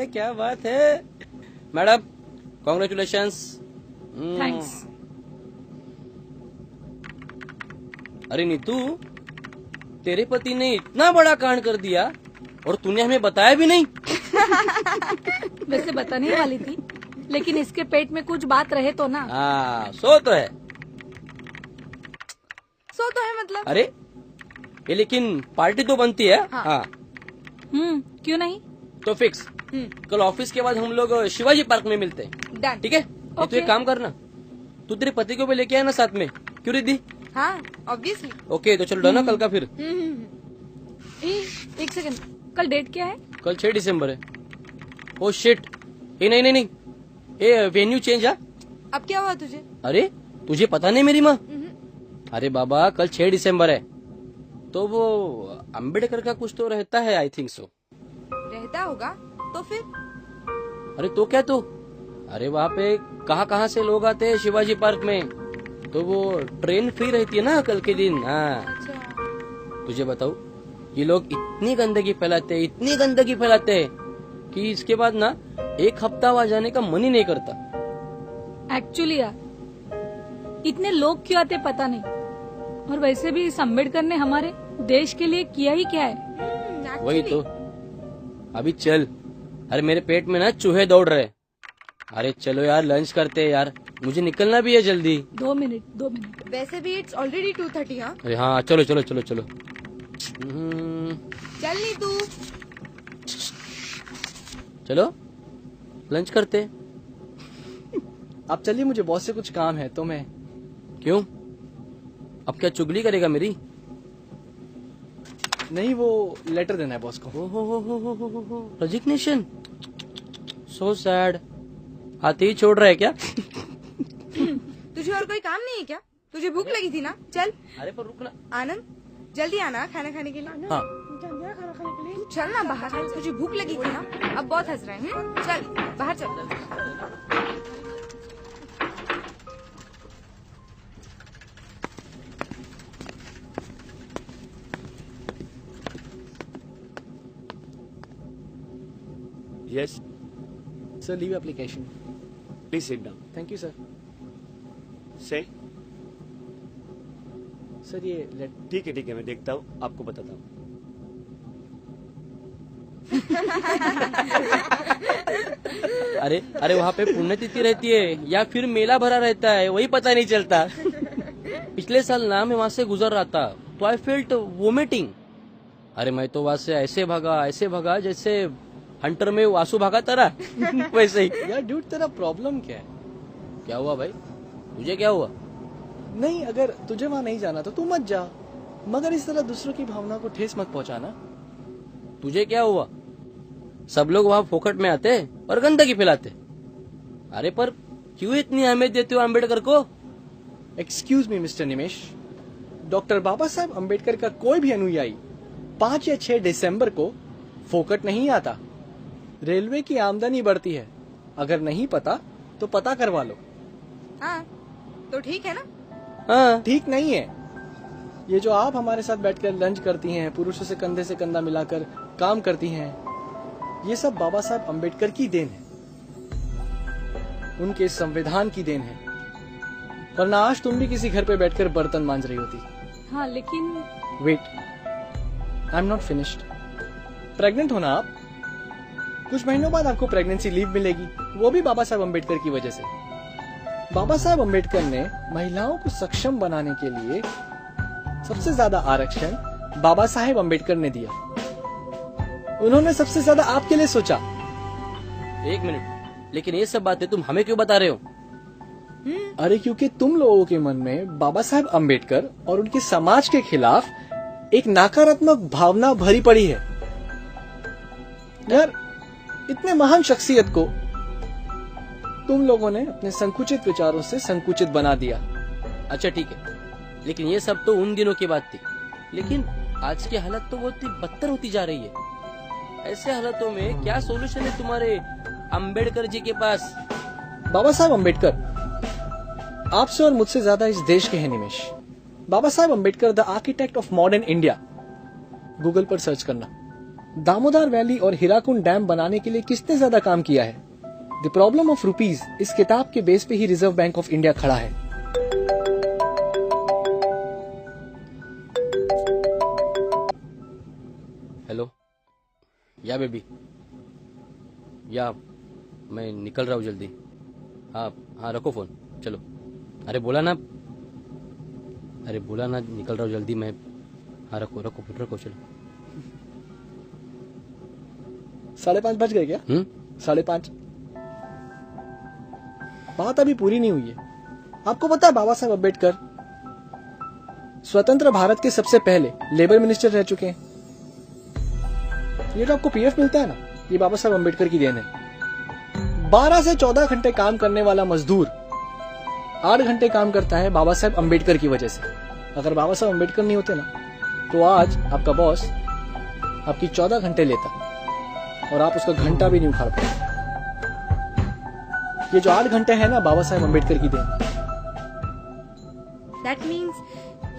क्या बात है मैडम, कॉन्ग्रेचुलेशंस। थैंक्स। अरे नीतू, तेरे पति ने इतना बड़ा कांड कर दिया और तूने हमें बताया भी नहीं। वैसे बताने वाली थी, लेकिन इसके पेट में कुछ बात रहे तो ना। सो तो है। सो तो है मतलब? अरे ये लेकिन पार्टी तो बनती है। हाँ। क्यों नहीं? तो फिक्स। कल ऑफिस के बाद हम लोग शिवाजी पार्क में मिलते हैं। डन। ठीक है। तो एक काम करना, तू तेरे पति को भी लेके आना साथ में। क्यों रिद्धि? हाँ ऑब्वियसली। ओके तो चलो डन कल का फिर। एक सेकंड, कल डेट क्या है? कल 6 दिसंबर है। ओ शिट, नहीं, ये वेन्यू चेंज है। अब क्या हुआ तुझे? अरे तुझे पता नहीं मेरी माँ? अरे बाबा कल 6 दिसंबर है, तो वो अम्बेडकर का कुछ तो रहता है, आई थिंक सो। रहता होगा तो फिर? अरे तो क्या तो, अरे वहाँ पे कहाँ से लोग आते हैं शिवाजी पार्क में, तो वो ट्रेन फ्री रहती है ना कल के दिन। हाँ अच्छा। तुझे बताऊँ, ये लोग इतनी गंदगी फैलाते हैं कि इसके बाद ना एक हफ्ता वहाँ जाने का मन ही नहीं करता। एक्चुअली यार, इतने लोग क्यों आते पता नहीं, और वैसे भी इस अम्बेडकर ने हमारे देश के लिए किया ही क्या है। वही तो। अभी चल, अरे मेरे पेट में ना चूहे दौड़ रहे। अरे चलो यार लंच करते हैं यार, मुझे निकलना भी है जल्दी। 2 मिनट। वैसे भी इट्स ऑलरेडी 2:30। हाँ अरे हाँ चलो। चल ली तू। चलो लंच करते। आप चलिए, मुझे बॉस से कुछ काम है तो मैं। क्यों, अब क्या चुगली करेगा मेरी? नहीं, वो लेटर देना है बॉस को। हो रेजिग्नेशन, सो सैड। हाथी ही छोड़ रहा है क्या? तुझे और कोई काम नहीं है क्या? तुझे भूख लगी थी ना? चल। अरे पर रुकना। आनंद जल्दी आना खाना खाने के लिए। हाँ तू चल ना बाहर, तुझे भूख लगी थी ना? अब बहुत हंस रहे हैं। चल बाहर चल। Yes, sir leave application. please sit down. Thank you sir. Say, sir ये ठीक है मैं देखता हूँ, आपको बताता हूँ। अरे वहाँ पे पुण्यतिथि रहती है या फिर मेला भरा रहता है, वही पता नहीं चलता। पिछले साल ना मैं वहाँ से गुजर रहा था, तो आई फेल्ट वोमिटिंग। अरे मैं तो वहाँ से ऐसे भागा जैसे हंटर में वासु भागा तरह। वैसे ही। यार ड्यूड, तेरा प्रॉब्लम क्या है? क्या हुआ भाई, तुझे क्या हुआ? नहीं, अगर तुझे वहाँ नहीं जाना तो तू मत जा, मगर इस तरह दूसरों की भावना को ठेस मत पहुँचाना। तुझे क्या हुआ? सब लोग वहाँ फोकट में आते और गंदगी फैलाते। अरे पर क्यों इतनी अहमियत देते हो अम्बेडकर को? एक्सक्यूज मी मिस्टर निमेश, डॉक्टर बाबा साहब अम्बेडकर का कोई भी अनुयायी 5 या 6 दिसंबर को फोकट नहीं आता। रेलवे की आमदनी बढ़ती है, अगर नहीं पता तो पता करवा लो। हाँ तो ठीक है ना? हाँ ठीक नहीं है। ये जो आप हमारे साथ बैठकर लंच करती हैं, पुरुषों से कंधा मिलाकर काम करती हैं, ये सब बाबा साहब अम्बेडकर की देन है, उनके संविधान की देन है। वरना आज तुम भी किसी घर पे बैठकर बर्तन मांज रही होती। हाँ लेकिन wait, I am not finished. Pregnant हो ना आप? कुछ महीनों बाद आपको प्रेगनेंसी लीव मिलेगी, वो भी बाबा साहब अम्बेडकर की वजह से। बाबा साहब अम्बेडकर ने महिलाओं को सक्षम बनाने के लिए सबसे ज्यादा आरक्षण बाबा साहेब अम्बेडकर ने दिया। उन्होंने सबसे ज्यादा आपके लिए सोचा। एक मिनट, लेकिन ये सब बातें तुम हमें क्यों बता रहे हो? अरे क्योंकि तुम लोगों के मन में बाबा साहेब अम्बेडकर और उनके समाज के खिलाफ एक नकारात्मक भावना भरी पड़ी है। यार, इतने महान शख्सियत को तुम लोगों ने अपने संकुचित विचारों से संकुचित बना दिया। अच्छा ठीक है, लेकिन ये सब तो उन दिनों की बात थी, लेकिन आज की हालत तो बहुत ही बदतर होती जा रही है। ऐसे हालातों में क्या सॉल्यूशन है तुम्हारे अम्बेडकर जी के पास? बाबा साहब अम्बेडकर आपसे और मुझसे ज्यादा इस देश के हैं निमेश। बाबा Saheb Ambedkar the architect of modern India, Google पर सर्च करना। दामोदर वैली और हीराकुंड डैम बनाने के लिए किसने ज्यादा काम किया है? द प्रॉब्लम ऑफ रुपीज इस किताब के बेस पे ही रिजर्व बैंक ऑफ इंडिया खड़ा है। हेलो, या बेबी, या मैं निकल रहा हूँ जल्दी। हाँ हाँ, रखो फोन, चलो। अरे बोला ना निकल रहा हूँ जल्दी मैं। हाँ रखो रखो रखो, चलो। 5:30 बज गए क्या? 5:30। बात अभी पूरी नहीं हुई है। आपको पता है बाबा साहब अम्बेडकर स्वतंत्र भारत के सबसे पहले लेबर मिनिस्टर रह चुके हैं। ये जो आपको पीएफ मिलता है ना, ये बाबा साहब अम्बेडकर की देन है। 12 से 14 घंटे काम करने वाला मजदूर 8 घंटे काम करता है बाबा साहब अम्बेडकर की वजह से। अगर बाबा साहब अम्बेडकर नहीं होते ना, तो आज आपका बॉस आपकी 14 घंटे लेता और आप उसका घंटा भी नहीं उखाड़ पाते। ये जो 8 घंटे है ना, बाबा साहब अम्बेडकर की then. That means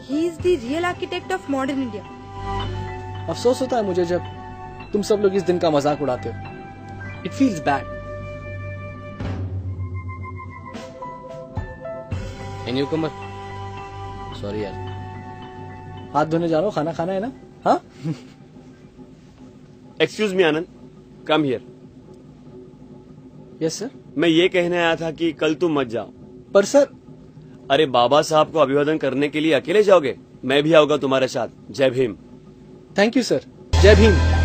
he is the real architect of modern India. अफसोस होता है मुझे जब तुम सब लोग इस दिन का मजाक उड़ाते हो। It feels bad. New Qamar, sorry यार। हाथ धोने जा रहा हो, खाना खाना है ना? हाँ। Excuse me Anand, come here. Yes sir. मैं ये कहने आया था कि कल तुम मत जाओ। पर सर, अरे बाबा साहब को अभिवादन करने के लिए अकेले जाओगे? मैं भी आऊंगा तुम्हारे साथ। जय भीम। Thank you sir. जय भीम।